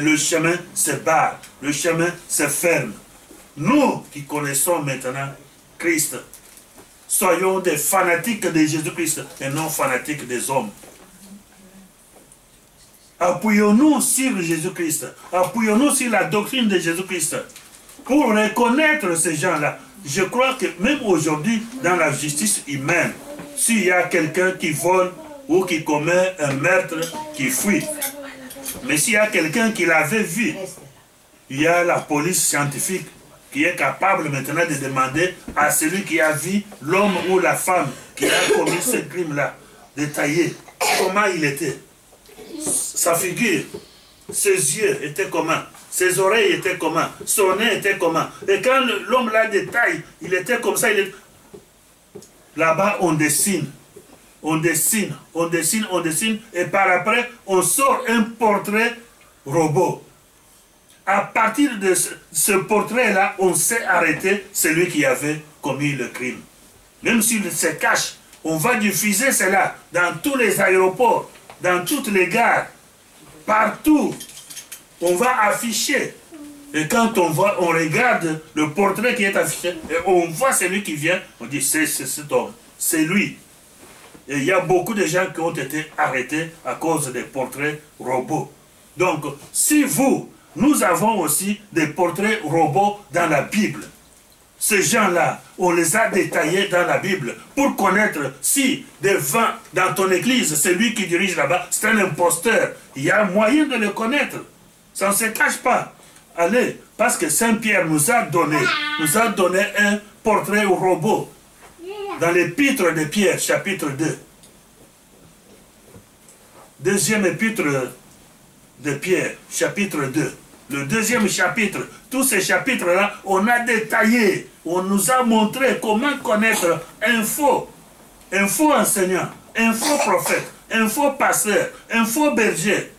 le chemin se barre, le chemin se ferme. Nous qui connaissons maintenant Christ, soyons des fanatiques de Jésus-Christ et non fanatiques des hommes. Appuyons-nous sur Jésus-Christ, appuyons-nous sur la doctrine de Jésus-Christ pour reconnaître ces gens-là. Je crois que même aujourd'hui, dans la justice humaine, s'il y a quelqu'un qui vole ou qui commet un meurtre, qui fuit, mais s'il y a quelqu'un qui l'avait vu, il y a la police scientifique qui est capable maintenant de demander à celui qui a vu l'homme ou la femme qui a commis ce crime-là, détailler comment il était. Sa figure, ses yeux étaient comment, ses oreilles étaient comment, son nez était comment. Et quand l'homme là détaille, il était comme ça. Là-bas, on dessine, on dessine, on dessine, on dessine, et par après, on sort un portrait robot. À partir de ce portrait-là, on sait arrêter celui qui avait commis le crime. Même s'il se cache, on va diffuser cela dans tous les aéroports, dans toutes les gares, partout. On va afficher. Et quand on voit, on regarde le portrait qui est affiché, et on voit celui qui vient, on dit c'est cet homme, c'est lui. Et il y a beaucoup de gens qui ont été arrêtés à cause des portraits robots. Donc, si nous avons aussi des portraits robots dans la Bible. Ces gens-là, on les a détaillés dans la Bible pour connaître si devant, dans ton église, celui qui dirige là-bas, c'est un imposteur. Il y a moyen de le connaître. Ça ne se cache pas. Allez, parce que Saint-Pierre nous a donné un portrait robot dans l'épître de Pierre, chapitre 2. Deuxième épître de Pierre, chapitre 2. Le deuxième chapitre, tous ces chapitres-là, on a détaillé, on nous a montré comment connaître un faux enseignant, un faux prophète, un faux pasteur, un faux berger.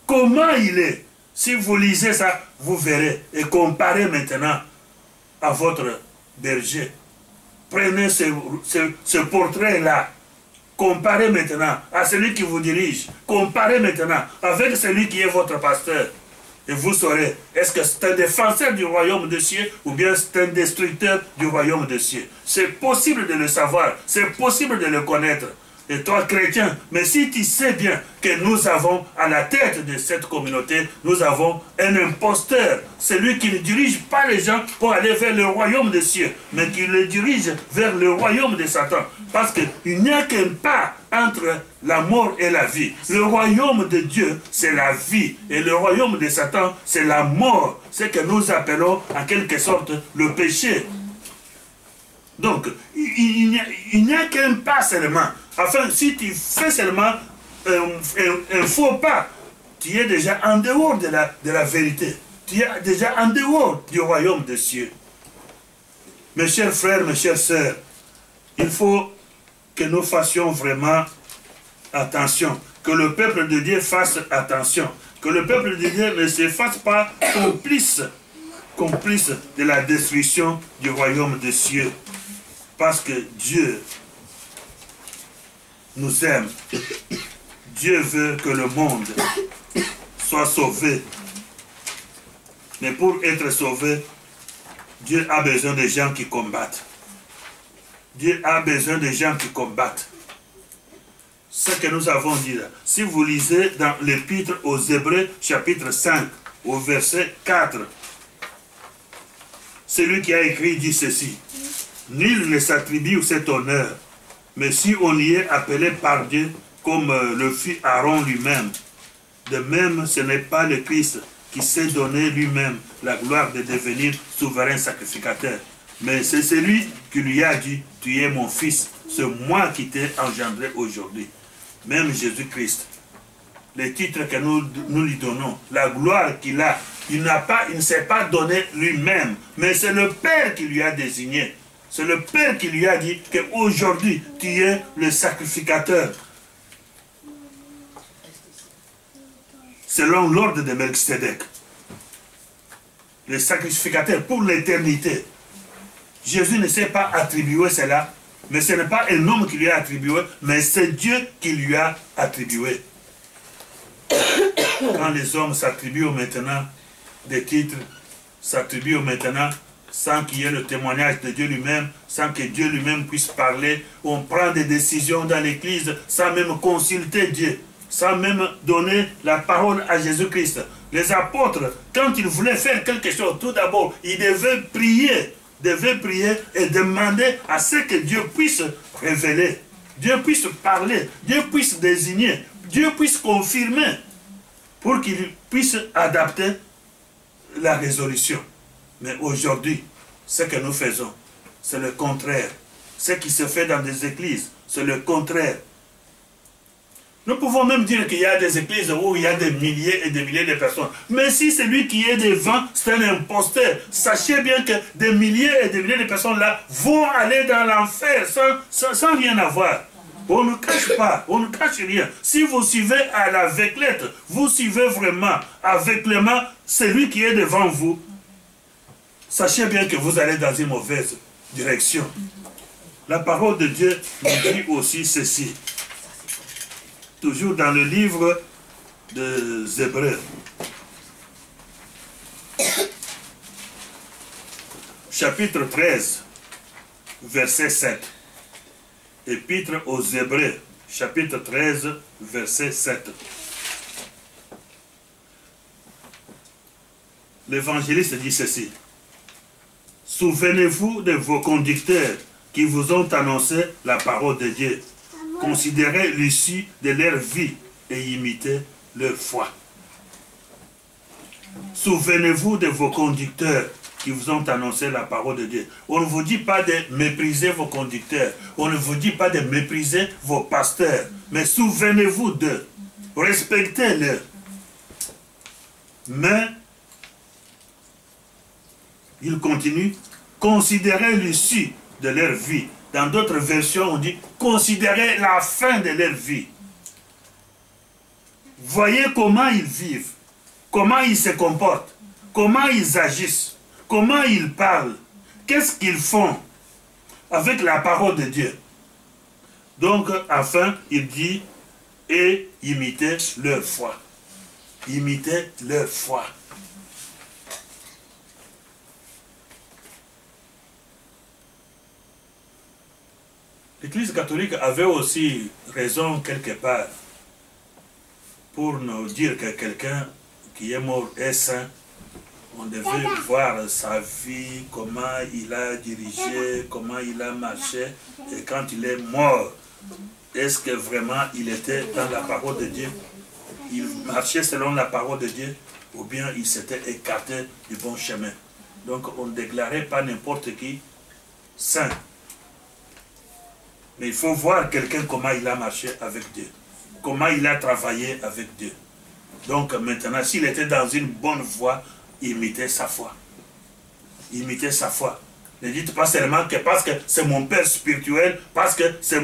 Comment il est? Si vous lisez ça, vous verrez. Et comparez maintenant à votre berger. Prenez ce portrait-là. Comparez maintenant à celui qui vous dirige. Comparez maintenant avec celui qui est votre pasteur. Et vous saurez, est-ce que c'est un défenseur du royaume des cieux ou bien c'est un destructeur du royaume des cieux. C'est possible de le savoir, c'est possible de le connaître. Et toi, chrétien, mais si tu sais bien que nous avons à la tête de cette communauté, nous avons un imposteur, celui qui ne dirige pas les gens pour aller vers le royaume des cieux, mais qui les dirige vers le royaume de Satan. Parce qu'il n'y a qu'un pas entre la mort et la vie. Le royaume de Dieu, c'est la vie. Et le royaume de Satan, c'est la mort. C'est ce que nous appelons en quelque sorte le péché. Donc, il n'y a qu'un pas seulement. Enfin, si tu fais seulement un faux pas, tu es déjà en dehors de la vérité. Tu es déjà en dehors du royaume des cieux. Mes chers frères, mes chères sœurs, il faut que nous fassions vraiment attention. Que le peuple de Dieu fasse attention. Que le peuple de Dieu ne se fasse pas complice de la destruction du royaume des cieux. Parce que Dieu nous aime. Dieu veut que le monde soit sauvé. Mais pour être sauvé, Dieu a besoin de gens qui combattent. Dieu a besoin de gens qui combattent. Ce que nous avons dit là. Si vous lisez dans l'épître aux Hébreux, chapitre 5, au verset 4, celui qui a écrit dit ceci. Nul ne s'attribue cet honneur, mais si on y est appelé par Dieu, comme le fit Aaron lui-même, de même ce n'est pas le Christ qui s'est donné lui-même la gloire de devenir souverain sacrificateur, mais c'est celui qui lui a dit, tu es mon fils, c'est moi qui t'ai engendré aujourd'hui. Même Jésus-Christ, les titres que nous lui donnons, la gloire qu'il a, il ne s'est pas donné lui-même, mais c'est le Père qui lui a désigné. C'est le Père qui lui a dit qu'aujourd'hui, tu es le sacrificateur. Selon l'ordre de Melchizedek. Le sacrificateur pour l'éternité. Jésus ne s'est pas attribué cela, mais ce n'est pas un homme qui lui a attribué, mais c'est Dieu qui lui a attribué. quand les hommes s'attribuent maintenant des titres, s'attribuent maintenant sans qu'il y ait le témoignage de Dieu lui-même, sans que Dieu lui-même puisse parler, on prend des décisions dans l'église sans même consulter Dieu, sans même donner la parole à Jésus-Christ. Les apôtres, quand ils voulaient faire quelque chose, tout d'abord, ils devaient prier et demander à ce que Dieu puisse révéler, Dieu puisse parler, Dieu puisse désigner, Dieu puisse confirmer, pour qu'il puisse adapter la résolution. Mais aujourd'hui, ce que nous faisons, c'est le contraire. Ce qui se fait dans des églises, c'est le contraire. Nous pouvons même dire qu'il y a des églises où il y a des milliers et des milliers de personnes. Mais si celui qui est devant, c'est un imposteur, sachez bien que des milliers et des milliers de personnes là vont aller dans l'enfer sans rien avoir. On ne cache pas, on ne cache rien. Si vous suivez à l'aveuglette, vous suivez vraiment aveuglément celui qui est devant vous, sachez bien que vous allez dans une mauvaise direction. La parole de Dieu nous dit aussi ceci. Toujours dans le livre des Hébreux. Chapitre 13, verset 7. Épître aux Hébreux, chapitre 13, verset 7. L'évangéliste dit ceci. Souvenez-vous de vos conducteurs qui vous ont annoncé la parole de Dieu. Considérez l'issue de leur vie et imitez leur foi. Souvenez-vous de vos conducteurs qui vous ont annoncé la parole de Dieu. On ne vous dit pas de mépriser vos conducteurs. On ne vous dit pas de mépriser vos pasteurs. Mais souvenez-vous d'eux. Respectez-les. Mais, il continue, considérez l'issue de leur vie. Dans d'autres versions, on dit, considérez la fin de leur vie. Voyez comment ils vivent, comment ils se comportent, comment ils agissent, comment ils parlent, qu'est-ce qu'ils font avec la parole de Dieu. Donc, enfin, il dit, et imitez leur foi. Imitez leur foi. L'Église catholique avait aussi raison quelque part pour nous dire que quelqu'un qui est mort est saint. On devait voir sa vie, comment il a dirigé, comment il a marché. Et quand il est mort, est-ce que vraiment il était dans la parole de Dieu? Il marchait selon la parole de Dieu ou bien il s'était écarté du bon chemin. Donc on ne déclarait pas n'importe qui saint. Mais il faut voir quelqu'un comment il a marché avec Dieu. Comment il a travaillé avec Dieu. Donc maintenant, s'il était dans une bonne voie, imitez sa foi. Imitez sa foi. Ne dites pas seulement que parce que c'est mon père spirituel, parce que c'est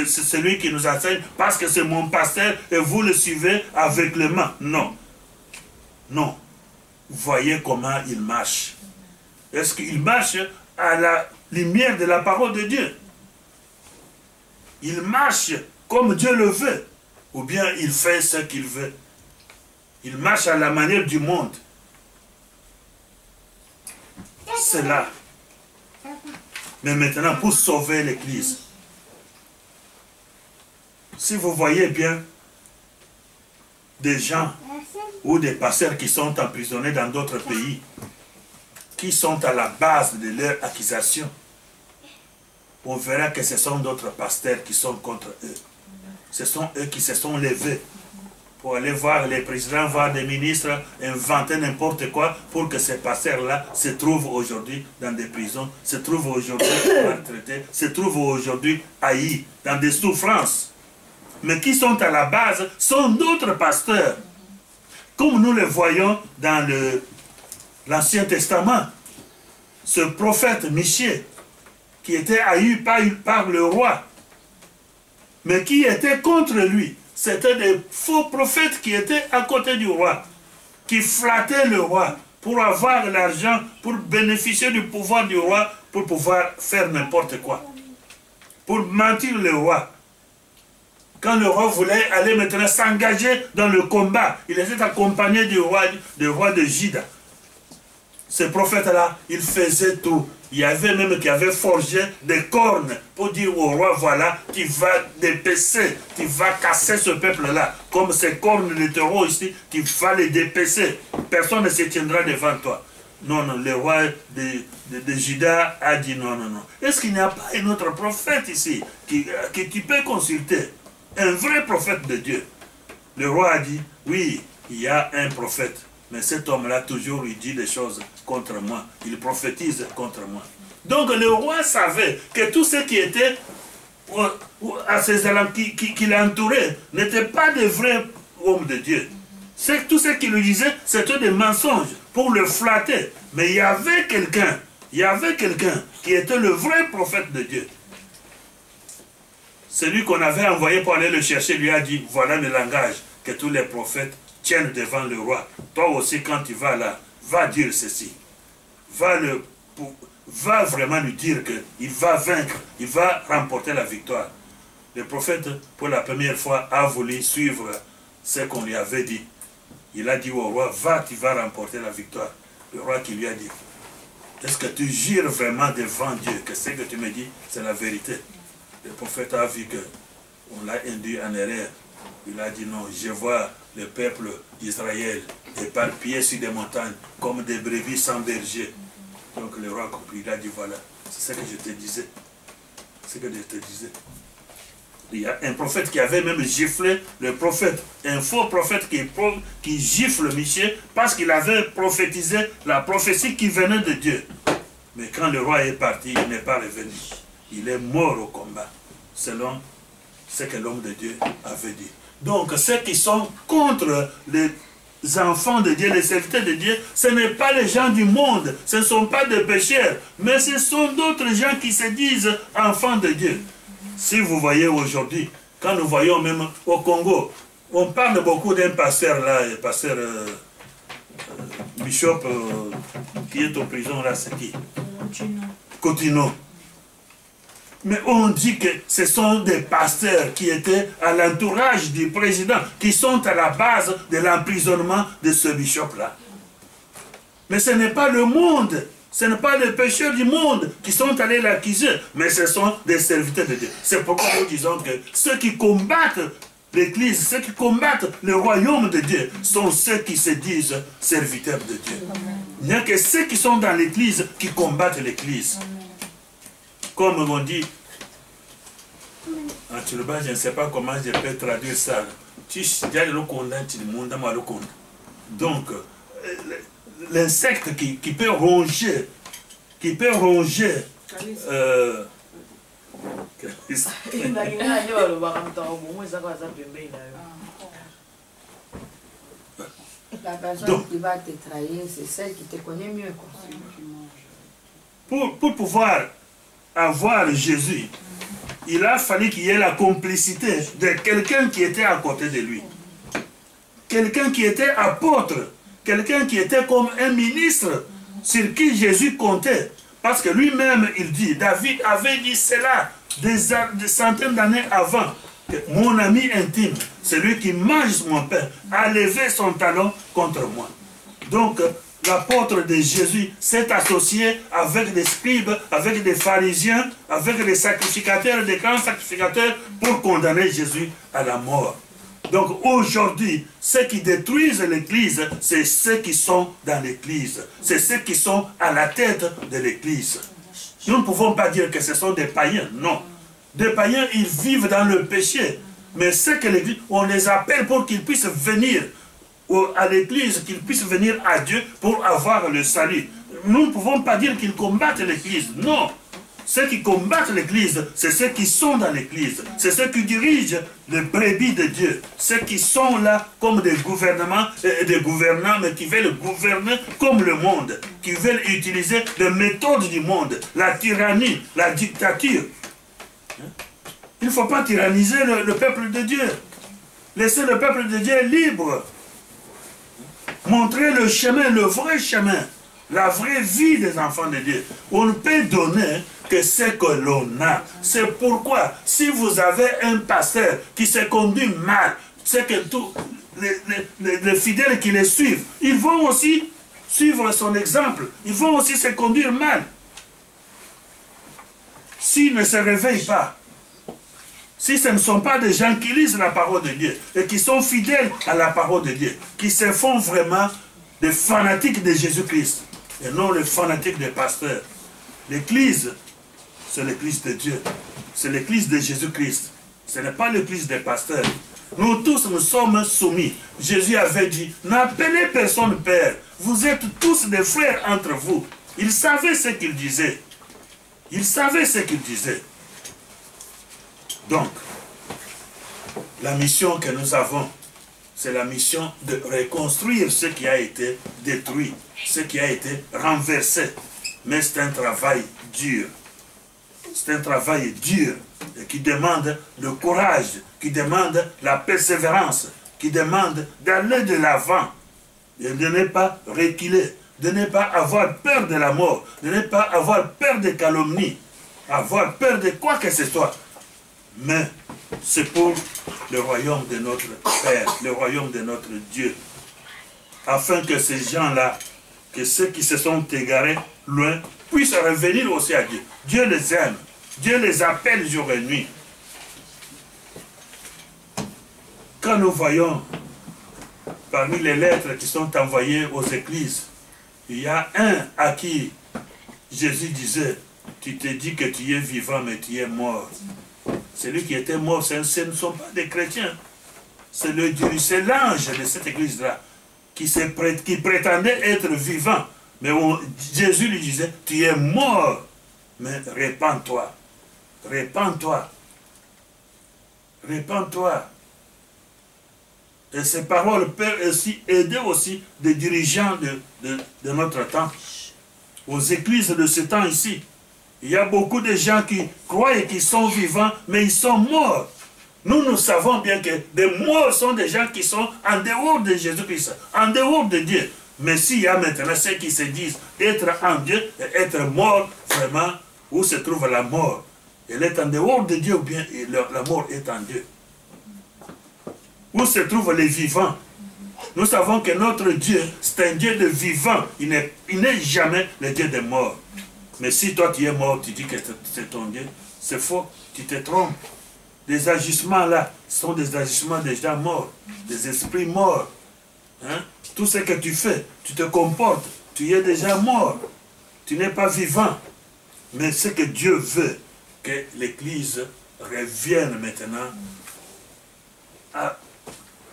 celui qui nous enseigne, parce que c'est mon pasteur, et vous le suivez aveuglément. Non. Non. Voyez comment il marche. Est-ce qu'il marche à la lumière de la parole de Dieu? Il marche comme Dieu le veut, ou bien il fait ce qu'il veut. Il marche à la manière du monde. C'est là. Mais maintenant, pour sauver l'Église, si vous voyez bien des gens ou des pasteurs qui sont emprisonnés dans d'autres pays, qui sont à la base de leur accusation, on verra que ce sont d'autres pasteurs qui sont contre eux. Ce sont eux qui se sont levés pour aller voir les présidents, voir des ministres, inventer n'importe quoi pour que ces pasteurs-là se trouvent aujourd'hui dans des prisons, se trouvent aujourd'hui maltraités, se trouvent aujourd'hui haïs, dans des souffrances. Mais qui sont à la base sont d'autres pasteurs. Comme nous le voyons dans l'Ancien Testament, ce prophète Michée, qui était haï par le roi, mais qui était contre lui. C'était des faux prophètes qui étaient à côté du roi, qui flattaient le roi pour avoir l'argent, pour bénéficier du pouvoir du roi, pour pouvoir faire n'importe quoi, pour mentir le roi. quand le roi voulait aller maintenant s'engager dans le combat, il était accompagné du roi de Juda. Ces prophètes-là, ils faisaient tout. Il y avait même qui avaient forgé des cornes pour dire au roi, voilà, tu vas dépecer, tu vas casser ce peuple-là. Comme ces cornes de taureau ici, tu vas les dépecer. Personne ne se tiendra devant toi. Non, non, le roi de Juda a dit non, non, non. Est-ce qu'il n'y a pas un autre prophète ici que tu peux consulter? Un vrai prophète de Dieu. Le roi a dit, oui, il y a un prophète. Mais cet homme-là, toujours, il dit des choses contre moi. Il prophétise contre moi. Donc, le roi savait que tous ceux qui étaient à ses alentours, qui l'entouraient, n'étaient pas des vrais hommes de Dieu. Tout ce qu'il lui disait, c'était des mensonges pour le flatter. Mais il y avait quelqu'un qui était le vrai prophète de Dieu. Celui qu'on avait envoyé pour aller le chercher lui a dit, voilà le langage que tous les prophètes tiennent devant le roi. Toi aussi, quand tu vas là, va dire ceci. Va vraiment lui dire qu'il va vaincre, il va remporter la victoire. Le prophète, pour la première fois, a voulu suivre ce qu'on lui avait dit. Il a dit au roi, va, tu vas remporter la victoire. Le roi qui lui a dit, est-ce que tu jures vraiment devant Dieu que ce que tu me dis, c'est la vérité? Le prophète a vu qu'on l'a induit en erreur. Il a dit non, je vois le peuple d'Israël éparpillé sur des montagnes comme des brebis sans berger. Donc le roi a compris, il a dit voilà, c'est ce que je te disais. C'est ce que je te disais. Il y a un prophète qui avait même giflé le prophète, un faux prophète qui gifle Michée parce qu'il avait prophétisé la prophétie qui venait de Dieu. Mais quand le roi est parti, il n'est pas revenu. Il est mort au combat, selon ce que l'homme de Dieu avait dit. Donc, ceux qui sont contre les enfants de Dieu, les serviteurs de Dieu, ce n'est pas les gens du monde, ce ne sont pas des pécheurs, mais ce sont d'autres gens qui se disent enfants de Dieu. Si vous voyez aujourd'hui, quand nous voyons même au Congo, on parle beaucoup d'un pasteur là, le pasteur Bishop qui est en prison là, c'est qui? Cotino. Mais on dit que ce sont des pasteurs qui étaient à l'entourage du président, qui sont à la base de l'emprisonnement de ce bishop-là. Mais ce n'est pas le monde, ce n'est pas les pécheurs du monde qui sont allés l'accuser, mais ce sont des serviteurs de Dieu. C'est pourquoi nous disons que ceux qui combattent l'Église, ceux qui combattent le royaume de Dieu, sont ceux qui se disent serviteurs de Dieu. Il n'y a que ceux qui sont dans l'Église qui combattent l'Église. Comme on dit, en Tchoulouba, je ne sais pas comment je peux traduire ça. Donc, l'insecte qui peut ronger, la personne qui va te trahir, c'est celle qui te connaît mieux. Pour pouvoir avoir Jésus, il a fallu qu'il y ait la complicité de quelqu'un qui était à côté de lui. Quelqu'un qui était apôtre, quelqu'un qui était comme un ministre sur qui Jésus comptait. Parce que lui-même, il dit, David avait dit cela des centaines d'années avant, que mon ami intime, celui qui mange mon pain, a levé son talon contre moi. Donc, l'apôtre de Jésus s'est associé avec des scribes, avec des pharisiens, avec des sacrificateurs, des grands sacrificateurs pour condamner Jésus à la mort. Donc aujourd'hui, ceux qui détruisent l'Église, c'est ceux qui sont dans l'Église. C'est ceux qui sont à la tête de l'Église. Nous ne pouvons pas dire que ce sont des païens, non. Des païens, ils vivent dans le péché. Mais ceux que l'Église, on les appelle pour qu'ils puissent venir à l'Église, qu'ils puissent venir à Dieu pour avoir le salut. Nous ne pouvons pas dire qu'ils combattent l'Église, non. Ceux qui combattent l'Église, c'est ceux qui sont dans l'Église. C'est ceux qui dirigent les brebis de Dieu. Ceux qui sont là comme des gouvernements et des gouvernants, mais qui veulent gouverner comme le monde. Qui veulent utiliser les méthodes du monde. La tyrannie, la dictature. Il ne faut pas tyranniser le peuple de Dieu. Laissez le peuple de Dieu libre. Montrer le chemin, le vrai chemin. La vraie vie des enfants de Dieu. On ne peut donner que ce que l'on a. C'est pourquoi, si vous avez un pasteur qui se conduit mal, c'est que tous les fidèles qui les suivent, ils vont aussi suivre son exemple. Ils vont aussi se conduire mal. S'ils ne se réveillent pas, si ce ne sont pas des gens qui lisent la parole de Dieu et qui sont fidèles à la parole de Dieu, qui se font vraiment des fanatiques de Jésus-Christ et non les fanatiques des pasteurs. L'église, c'est l'église de Dieu. C'est l'église de Jésus-Christ. Ce n'est pas l'église des pasteurs. Nous tous, nous sommes soumis. Jésus avait dit, n'appelez personne père. Vous êtes tous des frères entre vous. Il savait ce qu'il disait. Il savait ce qu'il disait. Donc, la mission que nous avons, c'est la mission de reconstruire ce qui a été détruit, ce qui a été renversé. Mais c'est un travail dur. C'est un travail dur et qui demande le courage, qui demande la persévérance, qui demande d'aller de l'avant et de ne pas reculer, de ne pas avoir peur de la mort, de ne pas avoir peur des calomnies, avoir peur de quoi que ce soit. Mais c'est pour le royaume de notre Père, le royaume de notre Dieu, afin que ces gens-là, que ceux qui se sont égarés loin, puissent revenir aussi à Dieu. Dieu les aime, Dieu les appelle jour et nuit. Quand nous voyons parmi les lettres qui sont envoyées aux églises, il y a un à qui Jésus disait, tu te dis que tu es vivant mais tu es mort. Celui qui était mort, ce ne sont pas des chrétiens. C'est l'ange de cette église-là qui prétendait être vivant. Mais Jésus lui disait, tu es mort, mais répands-toi. Répands-toi. Répands-toi. Et ces paroles peuvent aussi aider aussi des dirigeants de notre temps, aux églises de ce temps ici. Il y a beaucoup de gens qui croient et qui sont vivants, mais ils sont morts. Nous savons bien que des morts sont des gens qui sont en dehors de Jésus-Christ, en dehors de Dieu. Mais s'il y a maintenant ceux qui se disent être en Dieu et être mort, vraiment, où se trouve la mort? Elle est en dehors de Dieu ou bien la mort est en Dieu? Où se trouvent les vivants? Nous savons que notre Dieu, c'est un Dieu de vivants. Il n'est jamais le Dieu des morts. Mais si toi tu es mort, tu dis que c'est ton Dieu, c'est faux, tu te trompes. Les agissements là sont des agissements des gens morts, des esprits morts. Hein? Tout ce que tu fais, tu te comportes, tu es déjà mort. Tu n'es pas vivant. Mais ce que Dieu veut, que l'Église revienne maintenant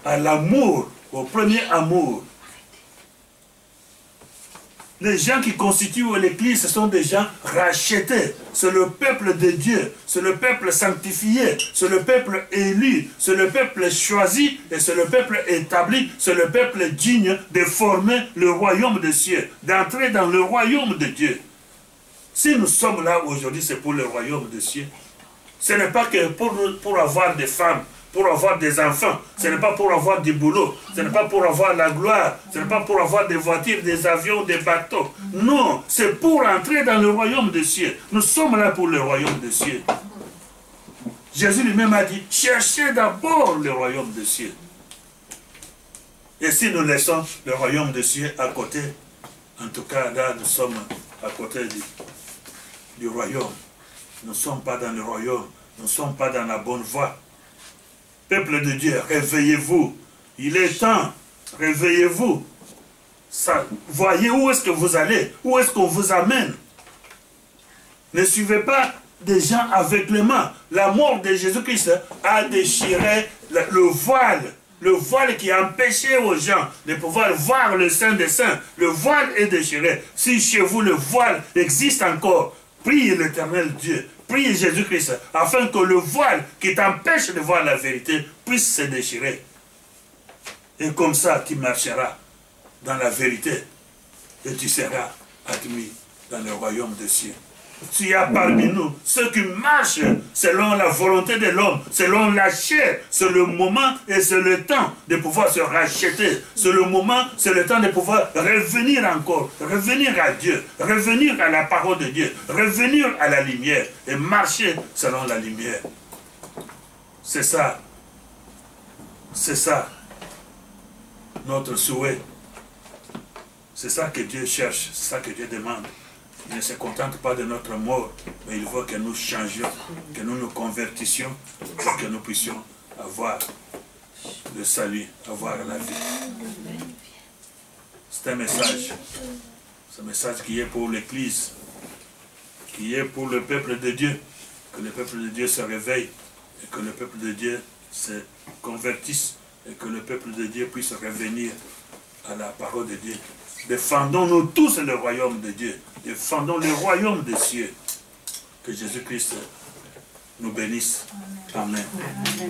à l'amour, au premier amour. Les gens qui constituent l'Église, ce sont des gens rachetés. C'est le peuple de Dieu, c'est le peuple sanctifié, c'est le peuple élu, c'est le peuple choisi et c'est le peuple établi, c'est le peuple digne de former le royaume des cieux, d'entrer dans le royaume de Dieu. Si nous sommes là aujourd'hui, c'est pour le royaume des cieux. Ce n'est pas que pour avoir des femmes, pour avoir des enfants, ce n'est pas pour avoir du boulot, ce n'est pas pour avoir la gloire, ce n'est pas pour avoir des voitures, des avions, des bateaux. Non, c'est pour entrer dans le royaume des cieux. Nous sommes là pour le royaume des cieux. Jésus lui-même a dit, cherchez d'abord le royaume des cieux. Et si nous laissons le royaume des cieux à côté, en tout cas là nous sommes à côté du royaume. Nous ne sommes pas dans le royaume, nous ne sommes pas dans la bonne voie. Peuple de Dieu, réveillez-vous. Il est temps. Réveillez-vous. Voyez où est-ce que vous allez. Où est-ce qu'on vous amène. Ne suivez pas des gens aveuglément. La mort de Jésus-Christ a déchiré le voile. Le voile qui empêchait aux gens de pouvoir voir le Saint des Saints. Le voile est déchiré. Si chez vous le voile existe encore, priez l'Éternel Dieu. Priez Jésus-Christ, afin que le voile qui t'empêche de voir la vérité puisse se déchirer. Et comme ça, tu marcheras dans la vérité et tu seras admis dans le royaume des cieux. s'il y a parmi nous ceux qui marchent selon la volonté de l'homme, selon la chair, c'est le moment et c'est le temps de pouvoir se racheter. C'est le moment, c'est le temps de pouvoir revenir encore, revenir à Dieu, revenir à la parole de Dieu, revenir à la lumière et marcher selon la lumière. C'est ça. C'est ça notre souhait. C'est ça que Dieu cherche, c'est ça que Dieu demande. Il ne se contente pas de notre mort, mais il veut que nous changions, que nous nous convertissions, pour que nous puissions avoir le salut, avoir la vie. C'est un message. C'est un message qui est pour l'Église, qui est pour le peuple de Dieu. Que le peuple de Dieu se réveille et que le peuple de Dieu se convertisse et que le peuple de Dieu puisse revenir à la parole de Dieu. Défendons-nous tous le royaume de Dieu. Défendons le royaume des cieux. Que Jésus-Christ nous bénisse. Amen. Amen.